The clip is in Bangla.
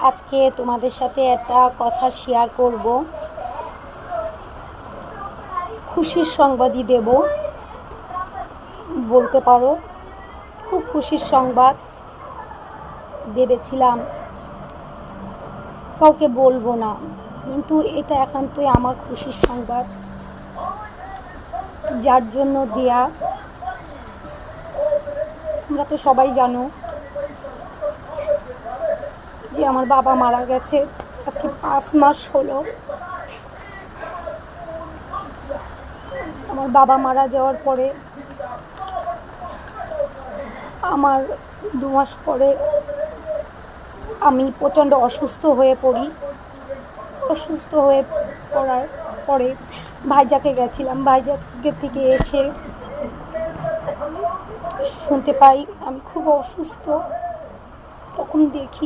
আজকে তোমাদের সাথে একটা কথা শেয়ার করব, খুশির সংবাদই দেব বলতে পারো। খুব খুশির সংবাদ। ভেবেছিলাম কাউকে বলবো না, কিন্তু এটা একান্তই আমার খুশির সংবাদ, যার জন্য দেয়া। তোমরা তো সবাই জানো যে আমার বাবা মারা গেছে। আজকে 5 মাস হলো। আমার বাবা মারা যাওয়ার পরে আমার 2 মাস পরে আমি প্রচণ্ড অসুস্থ হয়ে পড়ি। অসুস্থ হয়ে পড়ার পরে ভাইজাকে গেছিলাম। ভাইজাকে থেকে এসে শুনতে পাই আমি খুব অসুস্থ। তখন দেখি